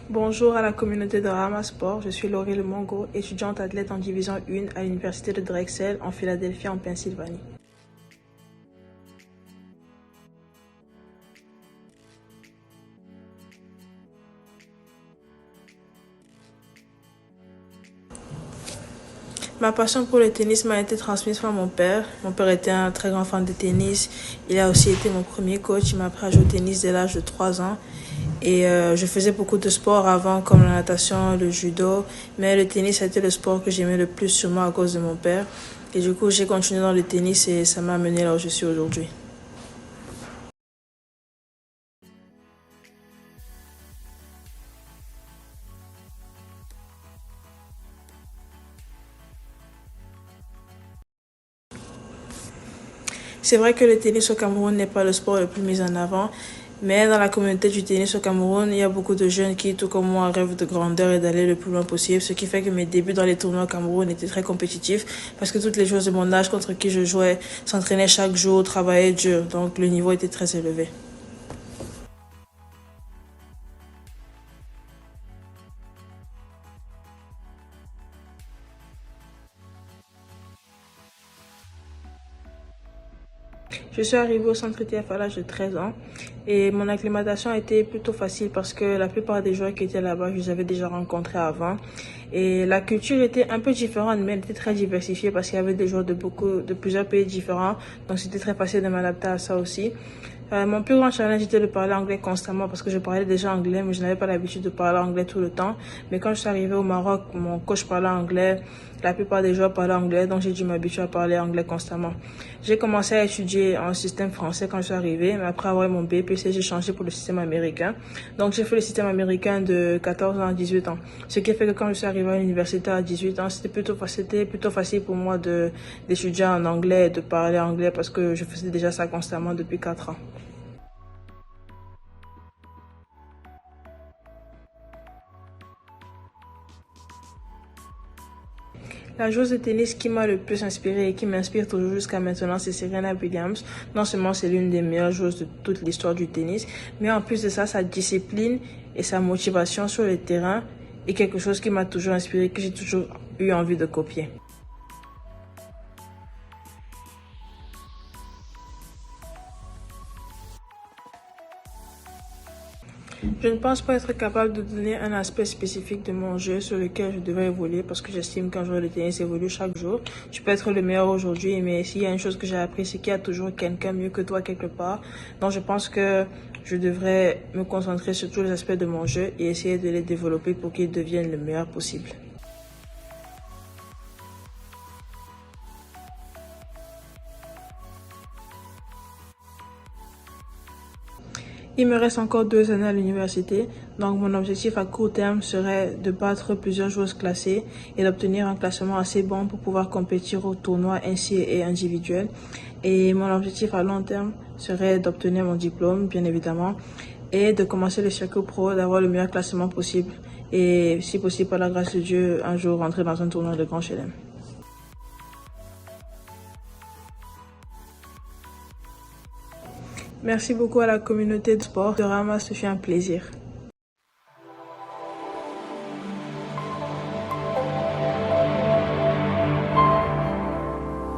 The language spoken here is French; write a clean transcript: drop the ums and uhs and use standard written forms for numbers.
Bonjour à la communauté de Rama Sport, je suis Laurie Lemongo, étudiante athlète en division 1 à l'université de Drexel en Philadelphie en Pennsylvanie. Ma passion pour le tennis m'a été transmise par mon père. Mon père était un très grand fan de tennis. Il a aussi été mon premier coach. Il m'a appris à jouer au tennis dès l'âge de 3 ans. Et je faisais beaucoup de sports avant, comme la natation, le judo. Mais le tennis a été le sport que j'aimais le plus sûrement à cause de mon père. Et du coup, j'ai continué dans le tennis et ça m'a amené là où je suis aujourd'hui. C'est vrai que le tennis au Cameroun n'est pas le sport le plus mis en avant, mais dans la communauté du tennis au Cameroun, il y a beaucoup de jeunes qui, tout comme moi, rêvent de grandeur et d'aller le plus loin possible, ce qui fait que mes débuts dans les tournois au Cameroun étaient très compétitifs parce que toutes les joueuses de mon âge contre qui je jouais s'entraînaient chaque jour, travaillaient dur, donc le niveau était très élevé. Je suis arrivée au centre ETF à l'âge de 13 ans et mon acclimatation a été plutôt facile parce que la plupart des joueurs qui étaient là-bas, je les avais déjà rencontrés avant. Et la culture était un peu différente, mais elle était très diversifiée parce qu'il y avait des joueurs de plusieurs pays différents. Donc c'était très facile de m'adapter à ça aussi. Mon plus grand challenge était de parler anglais constamment parce que je parlais déjà anglais, mais je n'avais pas l'habitude de parler anglais tout le temps. Mais quand je suis arrivée au Maroc, mon coach parlait anglais, la plupart des joueurs parlaient anglais, donc j'ai dû m'habituer à parler anglais constamment. J'ai commencé à étudier en système français quand je suis arrivée, mais après avoir mon BPC, j'ai changé pour le système américain. Donc j'ai fait le système américain de 14 ans à 18 ans. Ce qui fait que quand je suis arrivée à l'université à 18 ans, c'était plutôt facile pour moi d'étudier en anglais et de parler anglais parce que je faisais déjà ça constamment depuis 4 ans. La joueuse de tennis qui m'a le plus inspirée et qui m'inspire toujours jusqu'à maintenant, c'est Serena Williams. Non seulement c'est l'une des meilleures joueuses de toute l'histoire du tennis, mais en plus de ça, sa discipline et sa motivation sur le terrain est quelque chose qui m'a toujours inspirée, que j'ai toujours eu envie de copier. Je ne pense pas être capable de donner un aspect spécifique de mon jeu sur lequel je devrais évoluer parce que j'estime qu'un joueur de tennis évolue chaque jour. Tu peux être le meilleur aujourd'hui, mais s'il y a une chose que j'ai appris, c'est qu'il y a toujours quelqu'un mieux que toi quelque part. Donc je pense que je devrais me concentrer sur tous les aspects de mon jeu et essayer de les développer pour qu'ils deviennent le meilleur possible. Il me reste encore 2 années à l'université, donc mon objectif à court terme serait de battre plusieurs joueuses classées et d'obtenir un classement assez bon pour pouvoir compétir au tournoi NCAA et individuel. Et mon objectif à long terme serait d'obtenir mon diplôme, bien évidemment, et de commencer le circuit pro, d'avoir le meilleur classement possible et, si possible, par la grâce de Dieu, un jour rentrer dans un tournoi de Grand Chelem. Merci beaucoup à la communauté de sport de Rama, ce fut un plaisir.